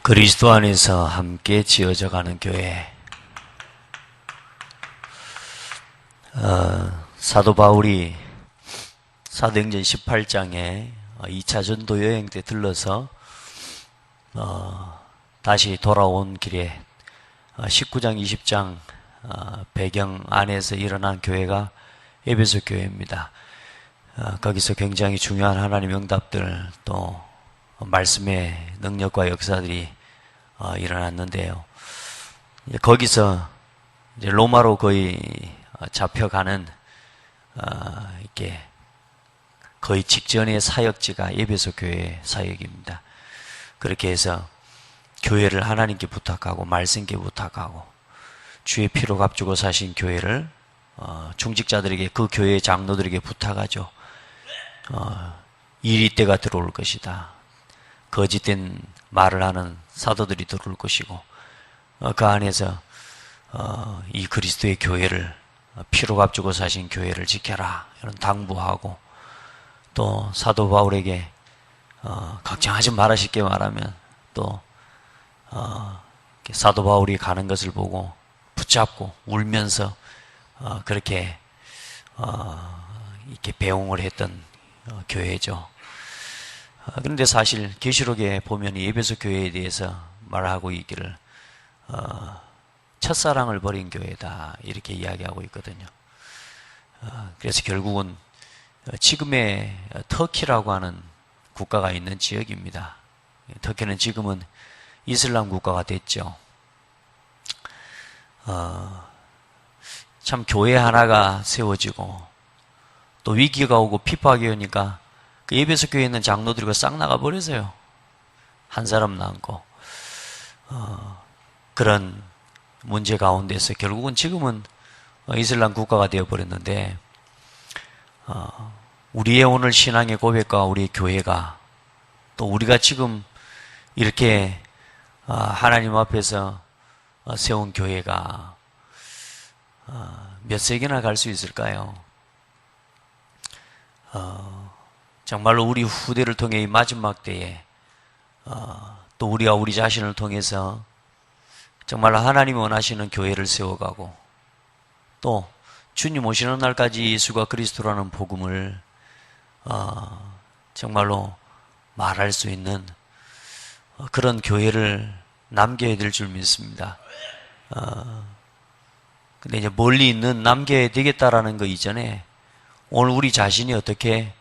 그리스도 안에서 함께 지어져 가는 교회. 사도 바울이 사도행전 18장에 2차 전도 여행 때 들러서 다시 돌아온 길에 19장, 20장 배경 안에서 일어난 교회가 에베소 교회입니다. 거기서 굉장히 중요한 하나님의 응답들, 또 말씀의 능력과 역사들이 일어났는데요. 거기서 이제 로마로 거의 잡혀가는 이렇게 거의 직전의 사역지가 에베소 교회 사역입니다. 그렇게 해서 교회를 하나님께 부탁하고 말씀께 부탁하고 주의 피로 값주고 사신 교회를 중직자들에게, 그 교회의 장로들에게 부탁하죠. 이리 때가 들어올 것이다. 거짓된 말을 하는 사도들이 들어올 것이고 그 안에서 이 그리스도의 교회를, 피로 값주고 사신 교회를 지켜라, 이런 당부하고, 또 사도 바울에게 걱정하지 마라, 쉽게 말하면 또 사도 바울이 가는 것을 보고 붙잡고 울면서 그렇게 이렇게 배웅을 했던 교회죠. 그런데 사실 계시록에 보면 이 에베소 교회에 대해서 말하고 있기를 첫사랑을 버린 교회다, 이렇게 이야기하고 있거든요. 그래서 결국은 지금의 터키라고 하는 국가가 있는 지역입니다. 터키는 지금은 이슬람 국가가 됐죠. 참 교회 하나가 세워지고 또 위기가 오고 핍박이 오니까 그 에베소 교회에 있는 장로들이 싹 나가버려서요. 한 사람 남고 그런 문제 가운데서 결국은 지금은 이슬람 국가가 되어버렸는데, 우리의 오늘 신앙의 고백과 우리의 교회가, 또 우리가 지금 이렇게 하나님 앞에서 세운 교회가 몇 세기나 갈 수 있을까요? 정말로 우리 후대를 통해 이 마지막 때에 또 우리가 우리 자신을 통해서 정말로 하나님이 원하시는 교회를 세워가고, 또 주님 오시는 날까지 예수가 그리스도라는 복음을 정말로 말할 수 있는 그런 교회를 남겨야 될 줄 믿습니다. 근데 이제 멀리 있는 남겨야 되겠다라는 거 이전에 오늘 우리 자신이 어떻게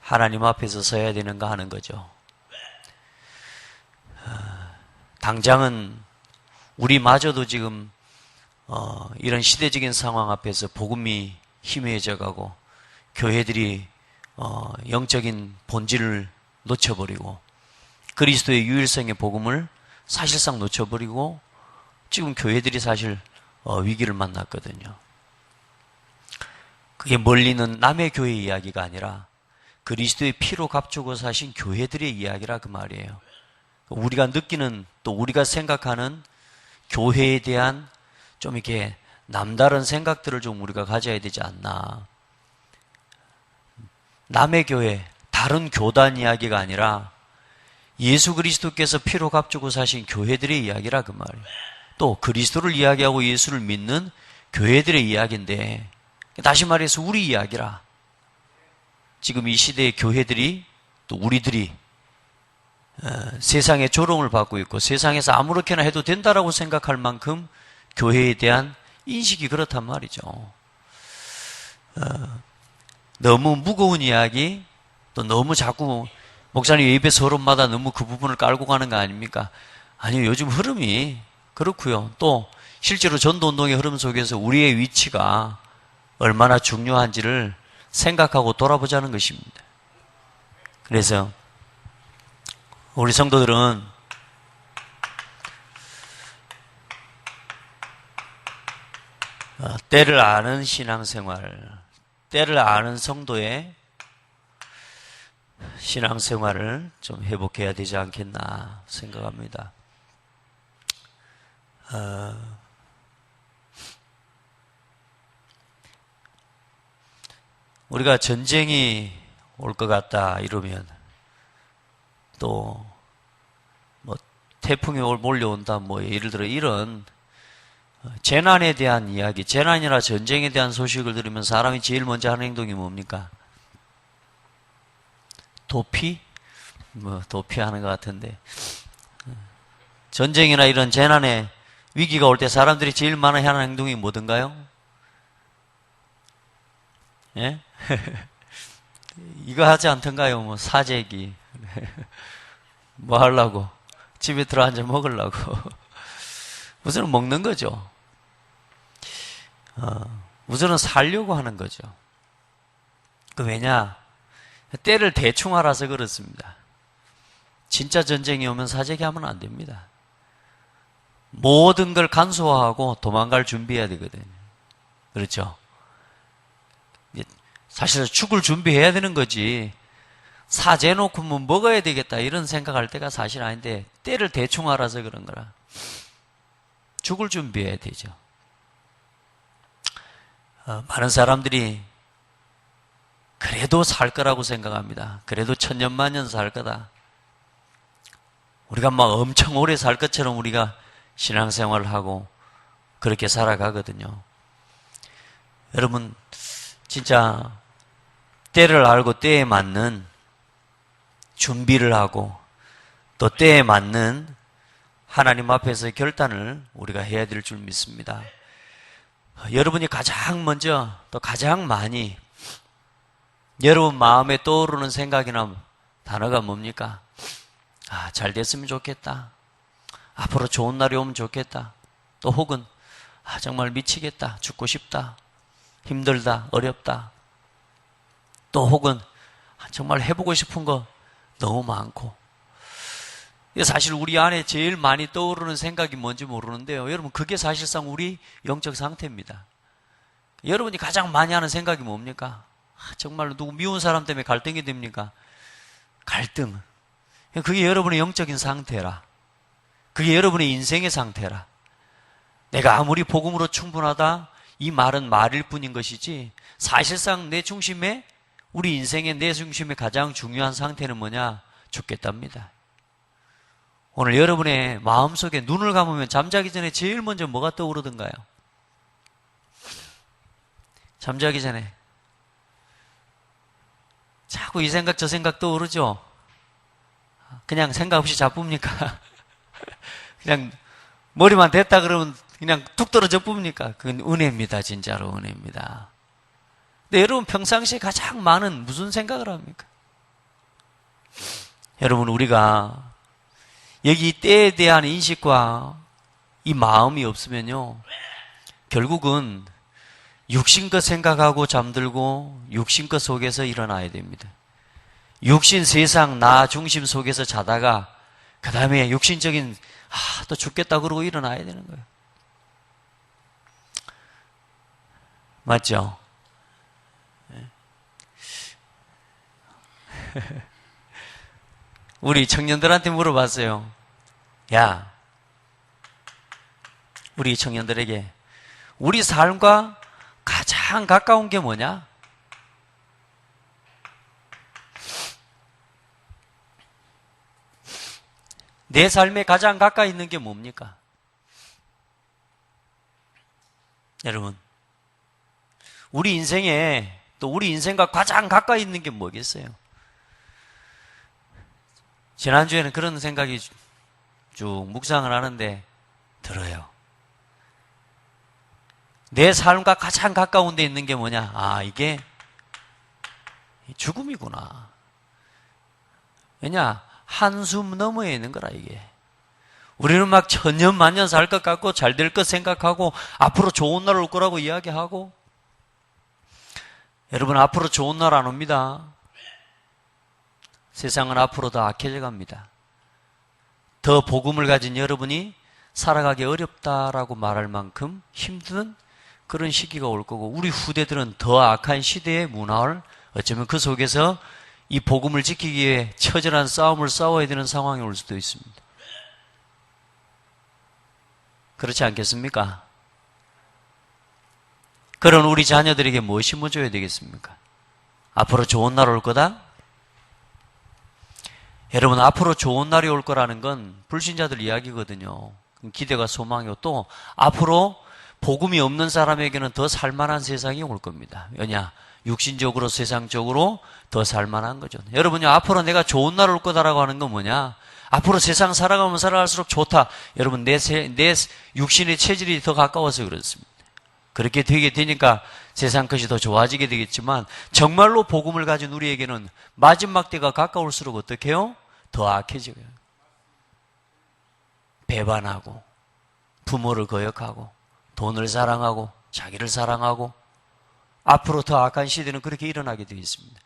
하나님 앞에서 서야 되는가 하는 거죠. 당장은 우리마저도 지금 이런 시대적인 상황 앞에서 복음이 희미해져 가고 교회들이 영적인 본질을 놓쳐버리고 그리스도의 유일성의 복음을 사실상 놓쳐버리고 지금 교회들이 사실 위기를 만났거든요. 그게 멀리는 남의 교회 이야기가 아니라 그리스도의 피로 값주고 사신 교회들의 이야기라, 그 말이에요. 우리가 느끼는, 또 우리가 생각하는 교회에 대한 좀 이렇게 남다른 생각들을 좀 우리가 가져야 되지 않나. 남의 교회, 다른 교단 이야기가 아니라 예수 그리스도께서 피로 값주고 사신 교회들의 이야기라, 그 말이에요. 또 그리스도를 이야기하고 예수를 믿는 교회들의 이야기인데, 다시 말해서 우리 이야기라. 지금 이 시대의 교회들이, 또 우리들이 세상의 조롱을 받고 있고 세상에서 아무렇게나 해도 된다라고 생각할 만큼 교회에 대한 인식이 그렇단 말이죠. 너무 무거운 이야기, 또 너무 자꾸 목사님 예배 서론마다 너무 그 부분을 깔고 가는 거 아닙니까? 아니요, 요즘 흐름이 그렇고요. 또 실제로 전도운동의 흐름 속에서 우리의 위치가 얼마나 중요한지를 생각하고 돌아보자는 것입니다. 그래서 우리 성도들은 때를 아는 신앙생활, 때를 아는 성도의 신앙생활을 좀 회복해야 되지 않겠나 생각합니다. 우리가 전쟁이 올 것 같다 이러면 또 태풍이 몰려온다, 뭐, 예를 들어 이런 재난에 대한 이야기, 재난이나 전쟁에 대한 소식을 들으면 사람이 제일 먼저 하는 행동이 뭡니까? 도피? 뭐, 도피하는 것 같은데. 전쟁이나 이런 재난에 위기가 올 때 사람들이 제일 많이 하는 행동이 뭐든가요? 예? 이거 하지 않던가요? 뭐, 사재기. 뭐 하려고? 집에 들어앉아 먹으려고. 우선은 먹는 거죠. 우선은 살려고 하는 거죠. 그 왜냐? 때를 대충 알아서 그렇습니다. 진짜 전쟁이 오면 사재기 하면 안 됩니다. 모든 걸 간소화하고 도망갈 준비해야 되거든요. 그렇죠? 사실 죽을 준비해야 되는 거지. 사재 놓고 뭐 먹어야 되겠다 이런 생각할 때가 사실 아닌데 때를 대충 알아서 그런 거라. 죽을 준비해야 되죠. 많은 사람들이 그래도 살 거라고 생각합니다. 그래도 천년만년 살 거다. 우리가 막 엄청 오래 살 것처럼 우리가 신앙생활을 하고 그렇게 살아가거든요. 여러분 진짜 때를 알고 때에 맞는 준비를 하고 또 때에 맞는 하나님 앞에서의 결단을 우리가 해야 될 줄 믿습니다. 여러분이 가장 먼저 또 가장 많이 여러분 마음에 떠오르는 생각이나 단어가 뭡니까? 아, 잘 됐으면 좋겠다. 앞으로 좋은 날이 오면 좋겠다. 또 혹은 아, 정말 미치겠다. 죽고 싶다. 힘들다. 어렵다. 또 혹은 정말 해보고 싶은 거 너무 많고. 사실 우리 안에 제일 많이 떠오르는 생각이 뭔지 모르는데요. 여러분 그게 사실상 우리 영적 상태입니다. 여러분이 가장 많이 하는 생각이 뭡니까? 정말로 누구 미운 사람 때문에 갈등이 됩니까? 갈등. 그게 여러분의 영적인 상태라. 그게 여러분의 인생의 상태라. 내가 아무리 복음으로 충분하다 이 말은 말일 뿐인 것이지 사실상 내 중심에 우리 인생의 내 중심의 가장 중요한 상태는 뭐냐? 죽겠답니다. 오늘 여러분의 마음속에 눈을 감으면 잠자기 전에 제일 먼저 뭐가 떠오르던가요? 잠자기 전에 자꾸 이 생각 저 생각 떠오르죠? 그냥 생각 없이 자쁩니까? 그냥 머리만 댔다 그러면 그냥 툭 떨어져 쁩니까? 그건 은혜입니다. 진짜로 은혜입니다. 근데 여러분 평상시에 가장 많은 무슨 생각을 합니까? 여러분 우리가 여기 때에 대한 인식과 이 마음이 없으면요 결국은 육신껏 생각하고 잠들고 육신껏 속에서 일어나야 됩니다. 육신 세상 나 중심 속에서 자다가 그 다음에 육신적인 또 죽겠다 그러고 일어나야 되는 거예요. 맞죠? 우리 청년들한테 물어봤어요. 야, 우리 청년들에게 우리 삶과 가장 가까운 게 뭐냐? 내 삶에 가장 가까이 있는 게 뭡니까? 여러분, 우리 인생에 또 우리 인생과 가장 가까이 있는 게 뭐겠어요? 지난주에는 그런 생각이 쭉 묵상을 하는데 들어요. 내 삶과 가장 가까운 데 있는 게 뭐냐? 아, 이게 죽음이구나. 왜냐? 한숨 너머에 있는 거라 이게. 우리는 막 천년만년 살 것 같고 잘 될 것 생각하고 앞으로 좋은 날 올 거라고 이야기하고 여러분 앞으로 좋은 날 안 옵니다. 세상은 앞으로 더 악해져 갑니다. 더 복음을 가진 여러분이 살아가기 어렵다라고 말할 만큼 힘든 그런 시기가 올 거고 우리 후대들은 더 악한 시대의 문화를 어쩌면 그 속에서 이 복음을 지키기 위해 처절한 싸움을 싸워야 되는 상황이 올 수도 있습니다. 그렇지 않겠습니까? 그런 우리 자녀들에게 뭐 심어줘야 되겠습니까? 앞으로 좋은 날 올 거다? 여러분, 앞으로 좋은 날이 올 거라는 건 불신자들 이야기거든요. 기대가 소망이고, 또 앞으로 복음이 없는 사람에게는 더 살만한 세상이 올 겁니다. 왜냐? 육신적으로, 세상적으로 더 살만한 거죠. 여러분요, 앞으로 내가 좋은 날 올 거다라고 하는 건 뭐냐? 앞으로 세상 살아가면 살아갈수록 좋다. 여러분, 내 육신의 체질이 더 가까워서 그렇습니다. 그렇게 되게 되니까 세상 것이 더 좋아지게 되겠지만, 정말로 복음을 가진 우리에게는 마지막 때가 가까울수록 어떻게 해요? 더 악해져요. 배반하고, 부모를 거역하고, 돈을 사랑하고, 자기를 사랑하고, 앞으로 더 악한 시대는 그렇게 일어나게 되어 있습니다.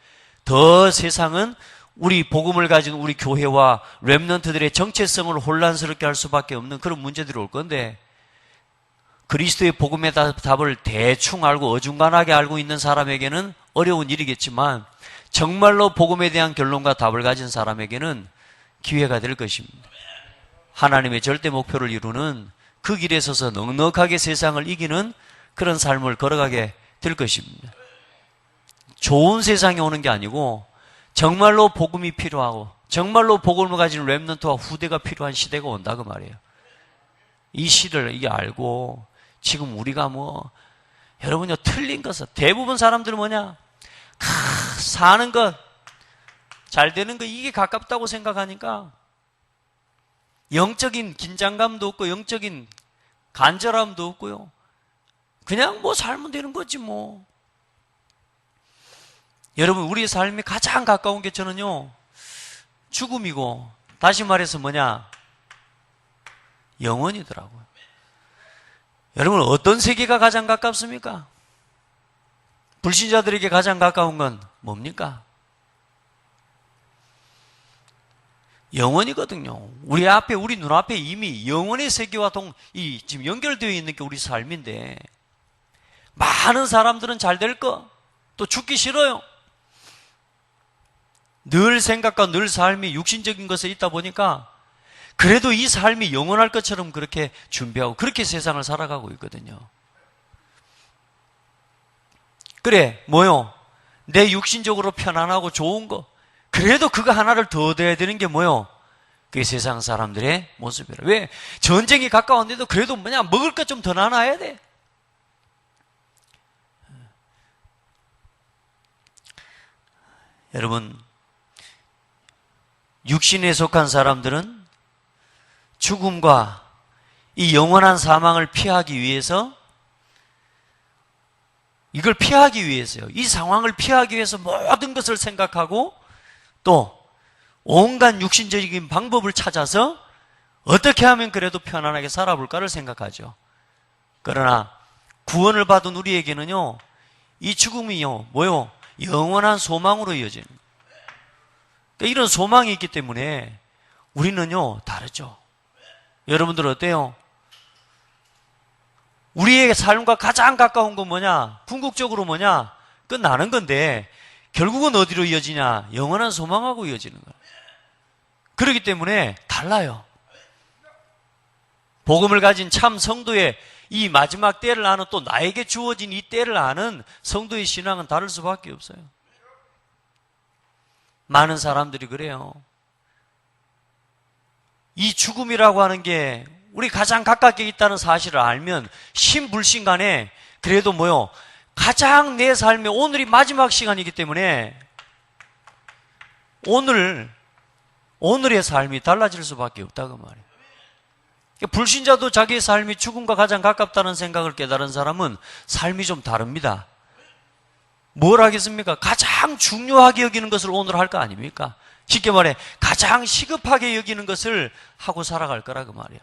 더 세상은 우리 복음을 가진 우리 교회와 렘넌트들의 정체성을 혼란스럽게 할 수밖에 없는 그런 문제들이 올 건데, 그리스도의 복음의 답을 대충 알고 어중간하게 알고 있는 사람에게는 어려운 일이겠지만, 정말로 복음에 대한 결론과 답을 가진 사람에게는 기회가 될 것입니다. 하나님의 절대 목표를 이루는 그 길에 서서 넉넉하게 세상을 이기는 그런 삶을 걸어가게 될 것입니다. 좋은 세상이 오는 게 아니고 정말로 복음이 필요하고 정말로 복음을 가진 렘넌트와 후대가 필요한 시대가 온다 그 말이에요. 이 시를 이게 알고 지금 우리가 여러분요, 틀린 것은 대부분 사람들은 뭐냐? 사는 것, 잘 되는 것, 이게 가깝다고 생각하니까 영적인 긴장감도 없고 영적인 간절함도 없고요. 그냥 살면 되는 거지 뭐. 여러분, 우리의 삶이 가장 가까운 게 저는요, 죽음이고, 다시 말해서 뭐냐? 영원이더라고요. 여러분, 어떤 세계가 가장 가깝습니까? 불신자들에게 가장 가까운 건 뭡니까? 영원이거든요. 우리 눈앞에 이미 영원의 세계와 지금 연결되어 있는 게 우리 삶인데, 많은 사람들은 잘 될 거, 또 죽기 싫어요. 늘 생각과 늘 삶이 육신적인 것에 있다 보니까, 그래도 이 삶이 영원할 것처럼 그렇게 준비하고, 그렇게 세상을 살아가고 있거든요. 그래, 내 육신적으로 편안하고 좋은 거, 그래도 그거 하나를 더 얻어야 되는 게 그게 세상 사람들의 모습이라. 왜? 전쟁이 가까운데도 그래도 먹을 것 좀 더 나눠야 돼. 여러분, 육신에 속한 사람들은 죽음과 이 영원한 사망을 피하기 위해서, 이걸 피하기 위해서요, 이 상황을 피하기 위해서 모든 것을 생각하고 또 온갖 육신적인 방법을 찾아서 어떻게 하면 그래도 편안하게 살아볼까를 생각하죠. 그러나 구원을 받은 우리에게는요, 이 죽음이요, 영원한 소망으로 이어지는 거예요. 그러니까 이런 소망이 있기 때문에 우리는요, 다르죠. 여러분들 어때요? 우리의 삶과 가장 가까운 건 궁극적으로 끝나는 건데, 결국은 어디로 이어지냐? 영원한 소망하고 이어지는 거예요. 그렇기 때문에 달라요. 복음을 가진 참 성도의 이 마지막 때를 아는, 또 나에게 주어진 이 때를 아는 성도의 신앙은 다를 수밖에 없어요. 많은 사람들이 그래요. 이 죽음이라고 하는 게 우리 가장 가깝게 있다는 사실을 알면 신불신간에 그래도 가장 내 삶의 오늘이 마지막 시간이기 때문에 오늘의 삶이 달라질 수밖에 없다고 말이에요. 불신자도 자기의 삶이 죽음과 가장 가깝다는 생각을 깨달은 사람은 삶이 좀 다릅니다. 뭘 하겠습니까? 가장 중요하게 여기는 것을 오늘 할 거 아닙니까? 쉽게 말해 가장 시급하게 여기는 것을 하고 살아갈 거라고 말이에요.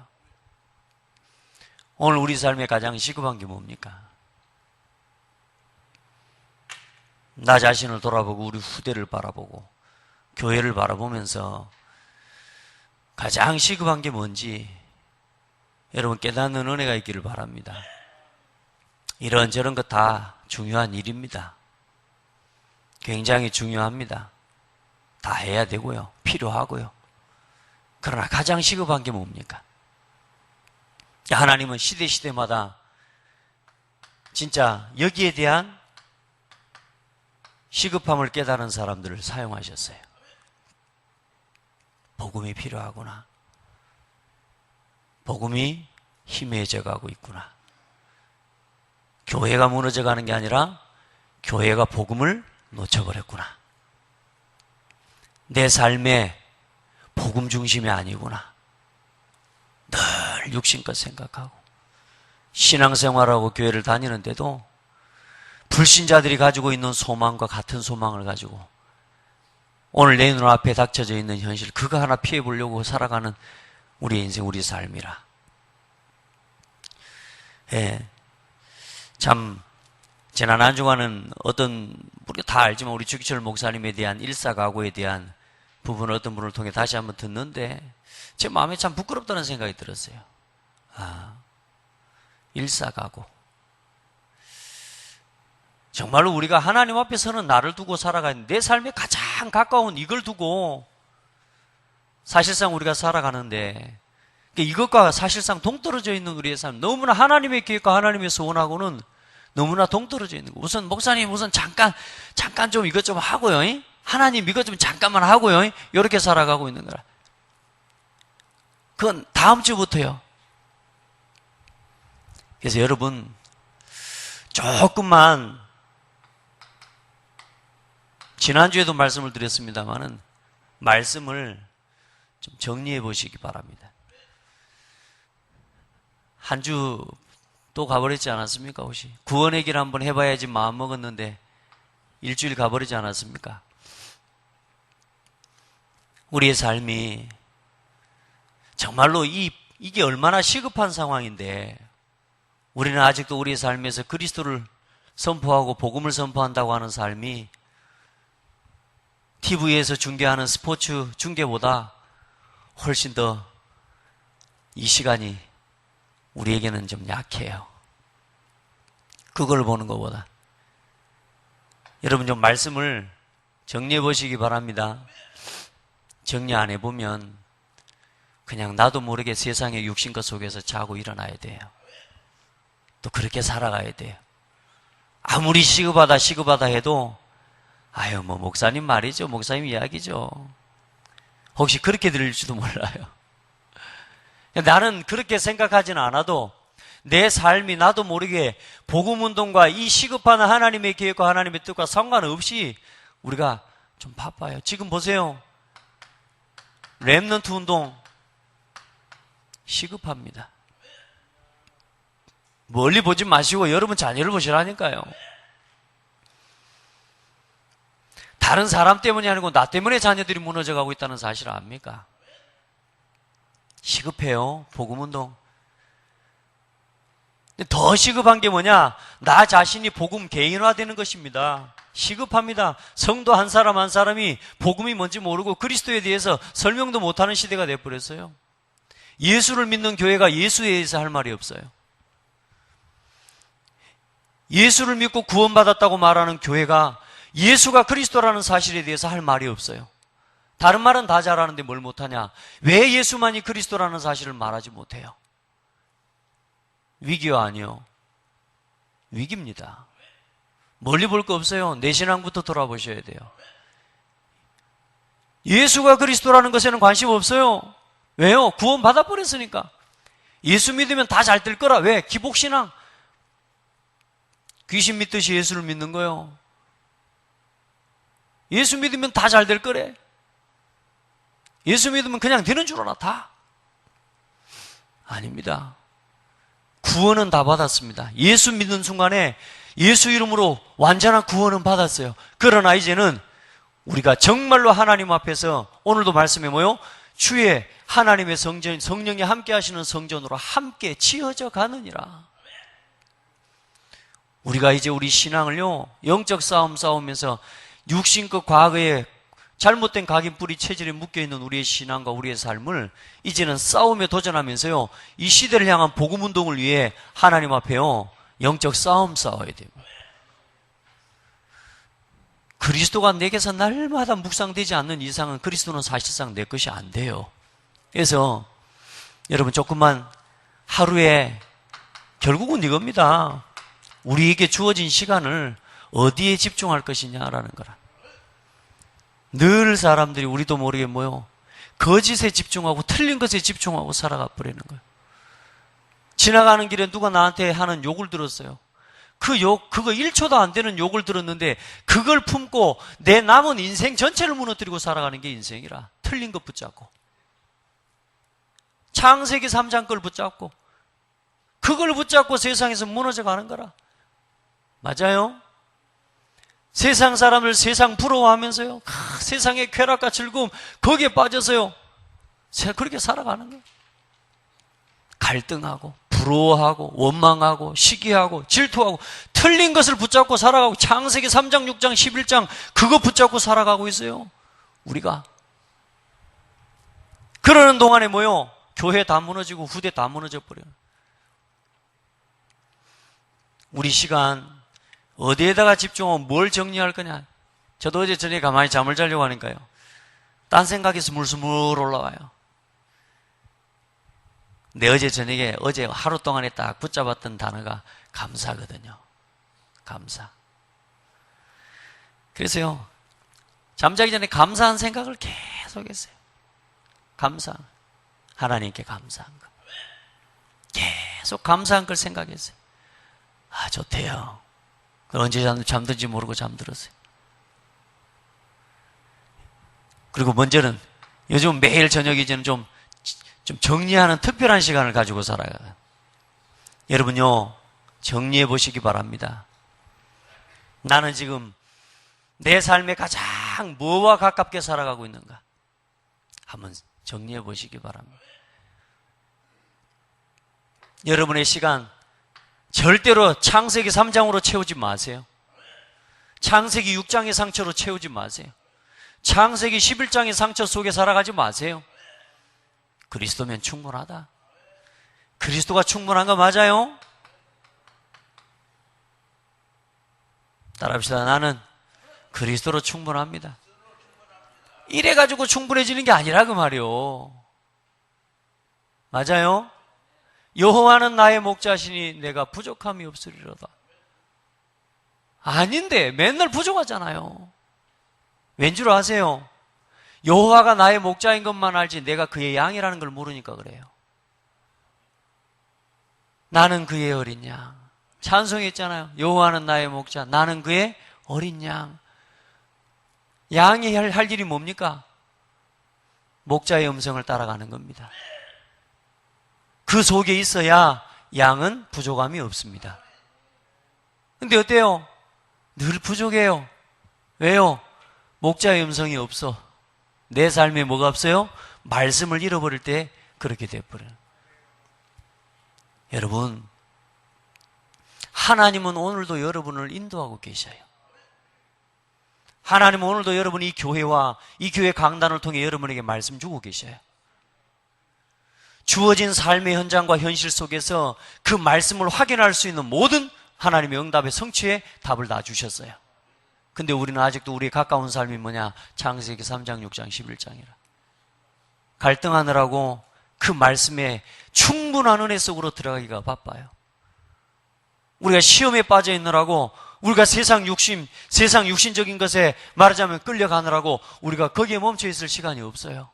오늘 우리 삶에 가장 시급한 게 뭡니까? 나 자신을 돌아보고 우리 후대를 바라보고 교회를 바라보면서 가장 시급한 게 뭔지 여러분 깨닫는 은혜가 있기를 바랍니다. 이런저런 것 다 중요한 일입니다. 굉장히 중요합니다. 다 해야 되고요. 필요하고요. 그러나 가장 시급한 게 뭡니까? 하나님은 시대마다 진짜 여기에 대한 시급함을 깨달은 사람들을 사용하셨어요. 복음이 필요하구나. 복음이 희미해져 가고 있구나. 교회가 무너져 가는 게 아니라 교회가 복음을 놓쳐버렸구나. 내 삶에 복음 중심이 아니구나. 늘 육신껏 생각하고 신앙생활하고 교회를 다니는데도 불신자들이 가지고 있는 소망과 같은 소망을 가지고 오늘 내 눈앞에 닥쳐져 있는 현실 그거 하나 피해보려고 살아가는 우리 인생, 우리 삶이라. 예, 참 지난 한 주간은 우리가 다 알지만 우리 주기철 목사님에 대한 일사각오에 대한 부분을 어떤 분을 통해 다시 한번 듣는데 제 마음에 참 부끄럽다는 생각이 들었어요. 일사각오. 정말로 우리가 하나님 앞에서는 나를 두고 살아가는 내 삶에 가장 가까운 이걸 두고 사실상 우리가 살아가는데 이것과 사실상 동떨어져 있는 우리의 삶, 너무나 하나님의 계획과 하나님의 소원하고는 너무나 동떨어져 있는 거. 우선 목사님 잠깐 좀 이것 좀 하고요. 하나님 이것 좀 잠깐만 하고요. 이렇게 살아가고 있는 거라. 그건 다음 주부터요. 그래서 여러분 조금만 지난주에도 말씀을 드렸습니다만은 말씀을 좀 정리해 보시기 바랍니다. 한 주 또 가버렸지 않았습니까? 혹시 구원의 길 한번 해봐야지 마음 먹었는데 일주일 가버리지 않았습니까? 우리의 삶이 정말로 이게 얼마나 시급한 상황인데 우리는 아직도 우리의 삶에서 그리스도를 선포하고 복음을 선포한다고 하는 삶이 TV에서 중계하는 스포츠 중계보다 훨씬 더 이 시간이 우리에게는 좀 약해요. 그걸 보는 것보다. 여러분 좀 말씀을 정리해 보시기 바랍니다. 정리 안 해보면 그냥 나도 모르게 세상의 육신것 속에서 자고 일어나야 돼요. 또 그렇게 살아가야 돼요. 아무리 시급하다 해도 목사님 말이죠. 목사님 이야기죠. 혹시 그렇게 들릴지도 몰라요. 나는 그렇게 생각하지는 않아도 내 삶이 나도 모르게 복음운동과 이 시급한 하나님의 계획과 하나님의 뜻과 상관없이 우리가 좀 바빠요. 지금 보세요. 렘넌트 운동 시급합니다. 멀리 보지 마시고 여러분 자녀를 보시라니까요. 다른 사람 때문이 아니고 나 때문에 자녀들이 무너져가고 있다는 사실을 압니까? 시급해요. 복음운동. 더 시급한 게 뭐냐? 나 자신이 복음 개인화되는 것입니다. 시급합니다. 성도 한 사람 한 사람이 복음이 뭔지 모르고 그리스도에 대해서 설명도 못하는 시대가 되어버렸어요. 예수를 믿는 교회가 예수에 대해서 할 말이 없어요. 예수를 믿고 구원받았다고 말하는 교회가 예수가 그리스도라는 사실에 대해서 할 말이 없어요. 다른 말은 다 잘하는데 뭘 못하냐? 왜 예수만이 그리스도라는 사실을 말하지 못해요? 위기요 아니요? 위기입니다. 멀리 볼 거 없어요. 내 신앙부터 돌아보셔야 돼요. 예수가 그리스도라는 것에는 관심 없어요. 왜요? 구원 받아버렸으니까. 예수 믿으면 다 잘 될 거라. 왜? 기복신앙. 귀신 믿듯이 예수를 믿는 거요. 예수 믿으면 다 잘 될 거래. 예수 믿으면 그냥 되는 줄 알아, 다. 아닙니다. 구원은 다 받았습니다. 예수 믿는 순간에 예수 이름으로 완전한 구원은 받았어요. 그러나 이제는 우리가 정말로 하나님 앞에서 오늘도 말씀해 뭐요? 주의 하나님의 성령이 함께 하시는 성전으로 함께 지어져 가느니라. 우리가 이제 우리 신앙을요, 영적 싸움 싸우면서 육신껏 과거에 잘못된 각인 뿌리 체질에 묶여있는 우리의 신앙과 우리의 삶을 이제는 싸움에 도전하면서요, 이 시대를 향한 복음운동을 위해 하나님 앞에요, 영적 싸움 싸워야 됩니다. 그리스도가 내게서 날마다 묵상되지 않는 이상은 그리스도는 사실상 내 것이 안 돼요. 그래서 여러분 조금만 하루에 결국은 이겁니다. 우리에게 주어진 시간을 어디에 집중할 것이냐라는 거라. 늘 사람들이 우리도 모르게 뭐요? 거짓에 집중하고 틀린 것에 집중하고 살아가 버리는 거예요. 지나가는 길에 누가 나한테 하는 욕을 들었어요. 그 욕, 그거 1초도 안 되는 욕을 들었는데 그걸 품고 내 남은 인생 전체를 무너뜨리고 살아가는 게 인생이라. 틀린 것 붙잡고. 창세기 3장 걸 붙잡고 그걸 붙잡고 세상에서 무너져 가는 거라. 맞아요? 세상 사람을 세상 부러워하면서요. 세상의 쾌락과 즐거움 거기에 빠져서요. 그렇게 살아가는 거예요. 갈등하고 부러워하고 원망하고 시기하고 질투하고 틀린 것을 붙잡고 살아가고 창세기 3장 6장 11장 그거 붙잡고 살아가고 있어요. 우리가. 그러는 동안에 뭐요? 교회 다 무너지고 후대 다 무너져 버려요. 우리 시간 어디에다가 집중하고 뭘 정리할 거냐. 저도 어제 저녁에 가만히 잠을 자려고 하니까요. 딴 생각이 스물스물 올라와요. 근데 어제 저녁에 어제 하루 동안에 딱 붙잡았던 단어가 감사거든요. 감사. 그래서요. 잠자기 전에 감사한 생각을 계속 했어요. 감사. 하나님께 감사한 거. 계속 감사한 걸 생각했어요. 아, 좋대요. 언제 잠든지 모르고 잠들었어요. 그리고 먼저는 요즘 매일 저녁 이제는 좀 정리하는 특별한 시간을 가지고 살아요. 여러분요, 정리해 보시기 바랍니다. 나는 지금 내 삶에 가장 뭐와 가깝게 살아가고 있는가? 한번 정리해 보시기 바랍니다. 여러분의 시간 절대로 창세기 3장으로 채우지 마세요. 창세기 6장의 상처로 채우지 마세요. 창세기 11장의 상처 속에 살아가지 마세요. 그리스도면 충분하다. 그리스도가 충분한 거 맞아요? 따라합시다. 나는 그리스도로 충분합니다. 이래가지고 충분해지는 게 아니라 그 말이요. 맞아요? 여호와는 나의 목자시니 내가 부족함이 없으리로다. 아닌데 맨날 부족하잖아요. 왠 줄 아세요? 여호와가 나의 목자인 것만 알지 내가 그의 양이라는 걸 모르니까 그래요. 나는 그의 어린 양. 찬송했잖아요. 여호와는 나의 목자, 나는 그의 어린 양. 양이 할 일이 뭡니까? 목자의 음성을 따라가는 겁니다. 그 속에 있어야 양은 부족함이 없습니다. 근데 어때요? 늘 부족해요. 왜요? 목자의 음성이 없어. 내 삶에 뭐가 없어요? 말씀을 잃어버릴 때 그렇게 돼버려요. 여러분, 하나님은 오늘도 여러분을 인도하고 계셔요. 하나님은 오늘도 여러분 이 교회와 이 교회 강단을 통해 여러분에게 말씀 주고 계셔요. 주어진 삶의 현장과 현실 속에서 그 말씀을 확인할 수 있는 모든 하나님의 응답의 성취에 답을 다 주셨어요. 근데 우리는 아직도 우리의 가까운 삶이 뭐냐? 창세기 3장, 6장, 11장이라. 갈등하느라고 그 말씀에 충분한 은혜 속으로 들어가기가 바빠요. 우리가 시험에 빠져 있느라고 우리가 세상 육신적인 것에 말하자면 끌려가느라고 우리가 거기에 멈춰 있을 시간이 없어요.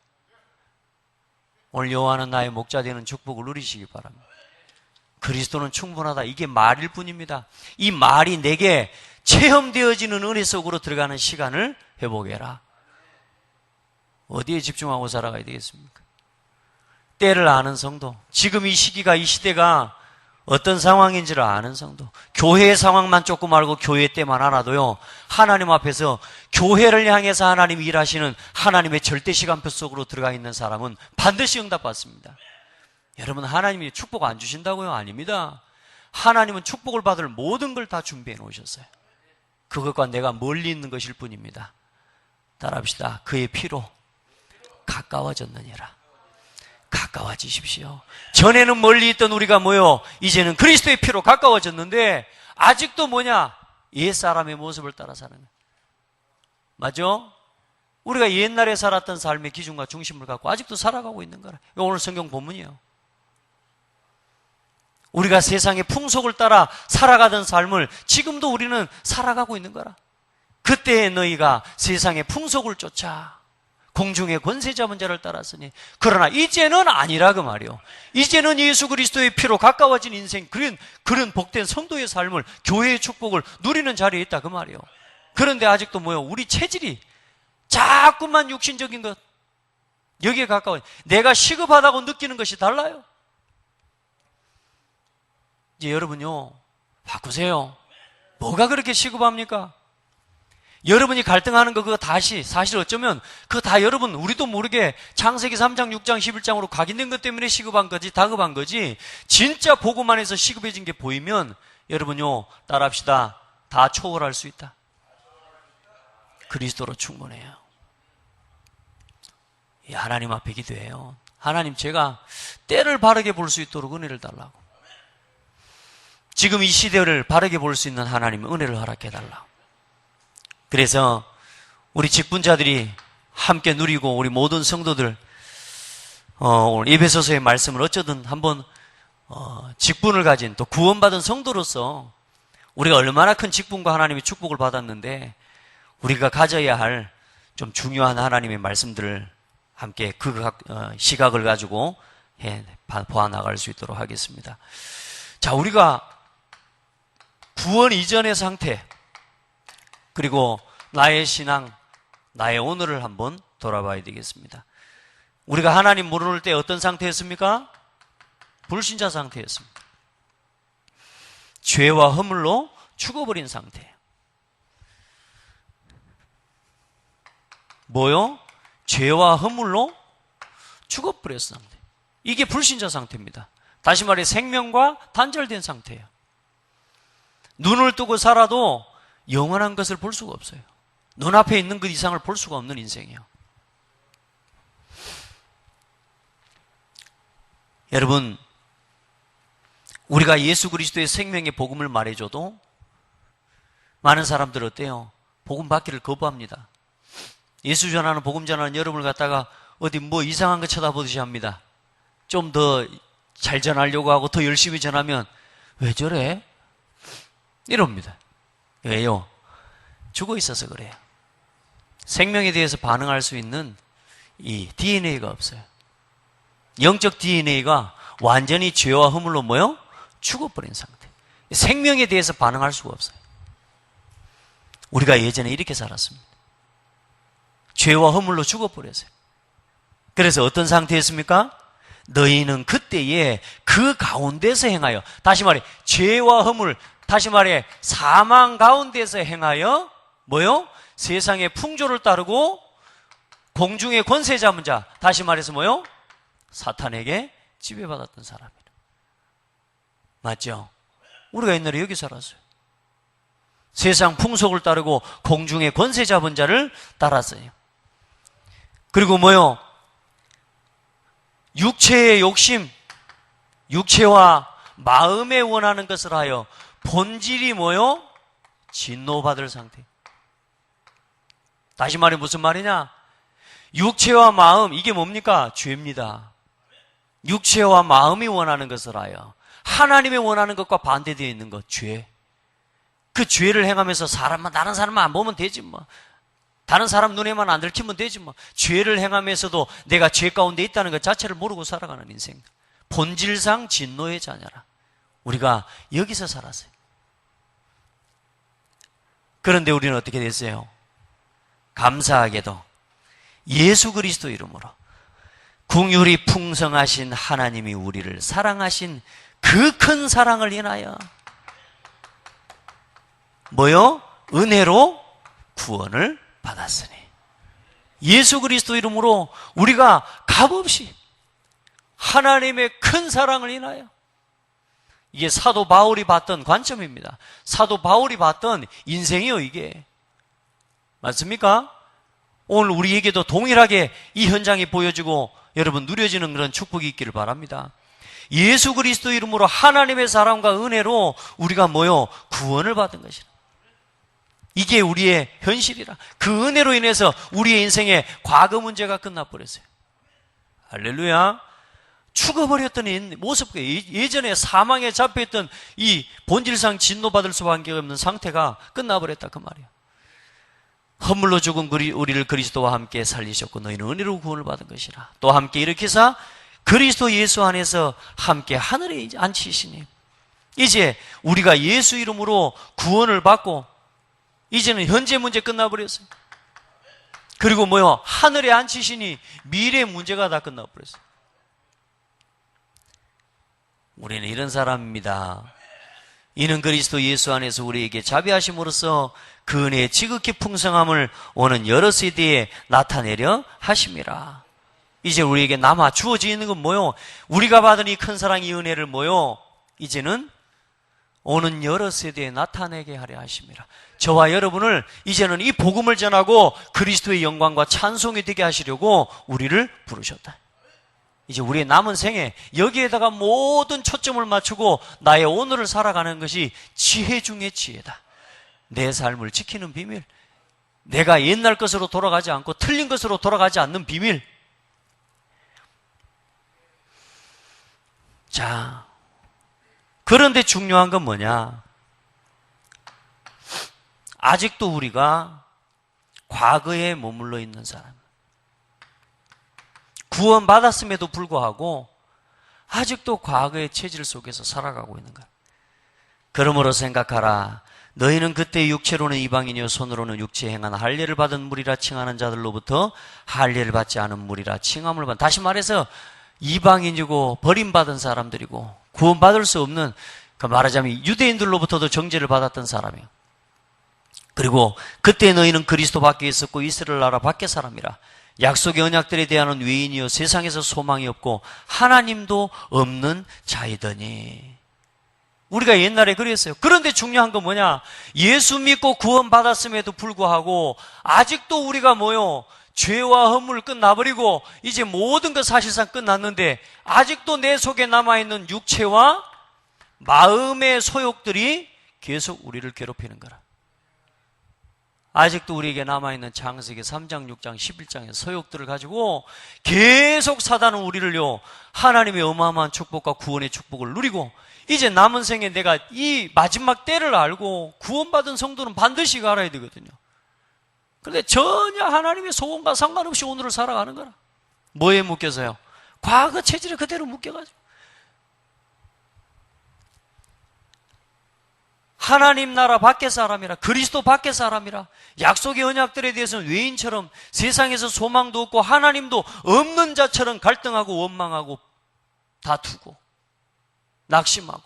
오늘 여호와는 나의 목자 되는 축복을 누리시기 바랍니다. 그리스도는 충분하다. 이게 말일 뿐입니다. 이 말이 내게 체험되어지는 은혜 속으로 들어가는 시간을 회복해라. 어디에 집중하고 살아가야 되겠습니까? 때를 아는 성도, 지금 이 시기가, 이 시대가 어떤 상황인지를 아는 성도, 교회의 상황만 조금 알고 교회 때만 알아도요, 하나님 앞에서 교회를 향해서 하나님이 일하시는 하나님의 절대 시간표 속으로 들어가 있는 사람은 반드시 응답받습니다. 여러분, 하나님이 축복 안 주신다고요? 아닙니다. 하나님은 축복을 받을 모든 걸 다 준비해 놓으셨어요. 그것과 내가 멀리 있는 것일 뿐입니다. 따라합시다. 그의 피로 가까워졌느니라. 가까워지십시오. 전에는 멀리 있던 우리가 뭐요? 이제는 그리스도의 피로 가까워졌는데 아직도 뭐냐? 옛사람의 모습을 따라 사는 거예요. 맞죠? 우리가 옛날에 살았던 삶의 기준과 중심을 갖고 아직도 살아가고 있는 거라. 이거 오늘 성경 본문이에요. 우리가 세상의 풍속을 따라 살아가던 삶을 지금도 우리는 살아가고 있는 거라. 그때의 너희가 세상의 풍속을 쫓아 공중의 권세 잡은 자를 따랐으니. 그러나 이제는 아니라 그 말이요. 이제는 예수 그리스도의 피로 가까워진 인생, 그런 복된 성도의 삶을, 교회의 축복을 누리는 자리에 있다 그 말이요. 그런데 아직도 뭐요? 우리 체질이 자꾸만 육신적인 것, 여기에 가까워. 내가 시급하다고 느끼는 것이 달라요. 이제 여러분요, 바꾸세요. 뭐가 그렇게 시급합니까? 여러분이 갈등하는 거 그거 다시 사실 어쩌면 그거 다 여러분 우리도 모르게 창세기 3장 6장 11장으로 각인된 것 때문에 시급한 거지, 다급한 거지. 진짜 복음 안에서 시급해진 게 보이면 여러분요, 따라합시다. 다 초월할 수 있다. 그리스도로 충분해요. 하나님 앞에 기도해요. 하나님, 제가 때를 바르게 볼 수 있도록 은혜를 달라고. 지금 이 시대를 바르게 볼 수 있는 하나님 은혜를 허락해 달라고. 그래서 우리 직분자들이 함께 누리고 우리 모든 성도들 오늘 에베소서의 말씀을 어쩌든 한번 직분을 가진 또 구원받은 성도로서 우리가 얼마나 큰 직분과 하나님의 축복을 받았는데 우리가 가져야 할 좀 중요한 하나님의 말씀들을 함께 그 시각을 가지고 보아 나갈 수 있도록 하겠습니다. 자, 우리가 구원 이전의 상태, 그리고 나의 신앙, 나의 오늘을 한번 돌아봐야 되겠습니다. 우리가 하나님 모를 때 어떤 상태였습니까? 불신자 상태였습니다. 죄와 허물로 죽어버린 상태예요. 뭐요? 죄와 허물로 죽어버렸 상태. 이게 불신자 상태입니다. 다시 말해 생명과 단절된 상태예요. 눈을 뜨고 살아도 영원한 것을 볼 수가 없어요. 눈앞에 있는 것 이상을 볼 수가 없는 인생이에요. 여러분, 우리가 예수 그리스도의 생명의 복음을 말해줘도 많은 사람들 어때요? 복음 받기를 거부합니다. 예수 전하는 복음 전하는 여러분을 갖다가 어디 뭐 이상한 거 쳐다보듯이 합니다. 좀 더 잘 전하려고 하고 더 열심히 전하면 왜 저래? 이럽니다. 왜요? 죽어 있어서 그래요. 생명에 대해서 반응할 수 있는 이 DNA가 없어요. 영적 DNA가 완전히 죄와 허물로 뭐요? 죽어버린 상태. 생명에 대해서 반응할 수가 없어요. 우리가 예전에 이렇게 살았습니다. 죄와 허물로 죽어버렸어요. 그래서 어떤 상태였습니까? 너희는 그때에 그 가운데서 행하여, 다시 말해 죄와 허물, 다시 말해 사망 가운데서 행하여 뭐요? 세상의 풍조를 따르고 공중의 권세 잡은 자, 다시 말해서 뭐요? 사탄에게 지배받았던 사람이다. 맞죠? 우리가 옛날에 여기 살았어요. 세상 풍속을 따르고 공중의 권세 잡은 자를 따랐어요. 그리고 뭐요? 육체의 욕심, 육체와 마음에 원하는 것을 하여 본질이 뭐요? 진노받을 상태. 다시 말해 무슨 말이냐? 육체와 마음, 이게 뭡니까? 죄입니다. 육체와 마음이 원하는 것을 하여 하나님의 원하는 것과 반대되어 있는 것, 죄. 그 죄를 행하면서 다른 사람만 안 보면 되지 뭐. 다른 사람 눈에만 안 들키면 되지 뭐. 죄를 행하면서도 내가 죄 가운데 있다는 것 자체를 모르고 살아가는 인생. 본질상 진노의 자녀라. 우리가 여기서 살았어요. 그런데 우리는 어떻게 됐어요? 감사하게도 예수 그리스도 이름으로 긍휼이 풍성하신 하나님이 우리를 사랑하신 그 큰 사랑을 인하여 뭐요? 은혜로 구원을 받았으니 예수 그리스도 이름으로 우리가 값없이 하나님의 큰 사랑을 인하여, 이게 사도 바울이 봤던 관점입니다. 사도 바울이 봤던 인생이요, 이게. 맞습니까? 오늘 우리에게도 동일하게 이 현장이 보여지고 여러분 누려지는 그런 축복이 있기를 바랍니다. 예수 그리스도 이름으로 하나님의 사랑과 은혜로 우리가 뭐요? 구원을 받은 것이라. 이게 우리의 현실이라. 그 은혜로 인해서 우리의 인생의 과거 문제가 끝나버렸어요. 할렐루야. 죽어버렸던 모습, 예전에 사망에 잡혀있던 이 본질상 진노받을 수밖에 없는 상태가 끝나버렸다 그 말이에요. 허물로 죽은 우리를 그리스도와 함께 살리셨고 너희는 은혜로 구원을 받은 것이라. 또 함께 일으키사 그리스도 예수 안에서 함께 하늘에 앉히시니. 이제 우리가 예수 이름으로 구원을 받고 이제는 현재 문제 끝나버렸어요. 그리고 뭐요? 하늘에 앉히시니 미래 문제가 다 끝나버렸어요. 우리는 이런 사람입니다. 이는 그리스도 예수 안에서 우리에게 자비하심으로써 그 은혜의 지극히 풍성함을 오는 여러 세대에 나타내려 하심이라. 이제 우리에게 남아 주어져 있는 건 뭐요? 우리가 받은 이 큰 사랑, 이 은혜를 뭐요? 이제는 오는 여러 세대에 나타내게 하려 하심이라. 저와 여러분을 이제는 이 복음을 전하고 그리스도의 영광과 찬송이 되게 하시려고 우리를 부르셨다. 이제 우리의 남은 생에 여기에다가 모든 초점을 맞추고 나의 오늘을 살아가는 것이 지혜 중의 지혜다. 내 삶을 지키는 비밀, 내가 옛날 것으로 돌아가지 않고 틀린 것으로 돌아가지 않는 비밀. 자, 그런데 중요한 건 뭐냐? 아직도 우리가 과거에 머물러 있는 사람, 구원받았음에도 불구하고 아직도 과거의 체질 속에서 살아가고 있는 거야. 그러므로 생각하라. 너희는 그때 육체로는 이방인이요 손으로는 육체에 행한 할례를 받은 무리라 칭하는 자들로부터 할례를 받지 않은 무리라 칭함을 받은. 다시 말해서 이방인이고 버림받은 사람들이고 구원받을 수 없는, 그 말하자면 유대인들로부터도 정죄를 받았던 사람이에요. 그리고 그때 너희는 그리스도 밖에 있었고 이스라엘 나라 밖의 사람이라. 약속의 언약들에 대한 외인이요 세상에서 소망이 없고 하나님도 없는 자이더니. 우리가 옛날에 그랬어요. 그런데 중요한 건 뭐냐? 예수 믿고 구원받았음에도 불구하고 아직도 우리가 뭐요? 죄와 허물 끝나버리고 이제 모든 것 사실상 끝났는데 아직도 내 속에 남아있는 육체와 마음의 소욕들이 계속 우리를 괴롭히는 거라. 아직도 우리에게 남아있는 창세기 3장, 6장, 11장의 소욕들을 가지고 계속 사단은 우리를요, 하나님의 어마어마한 축복과 구원의 축복을 누리고 이제 남은 생에 내가 이 마지막 때를 알고 구원받은 성도는 반드시 알아야 되거든요. 그런데 전혀 하나님의 소원과 상관없이 오늘을 살아가는 거라. 뭐에 묶여서요? 과거 체질에 그대로 묶여가지고. 하나님 나라 밖의 사람이라, 그리스도 밖의 사람이라, 약속의 언약들에 대해서는 외인처럼 세상에서 소망도 없고 하나님도 없는 자처럼 갈등하고 원망하고 다투고 낙심하고.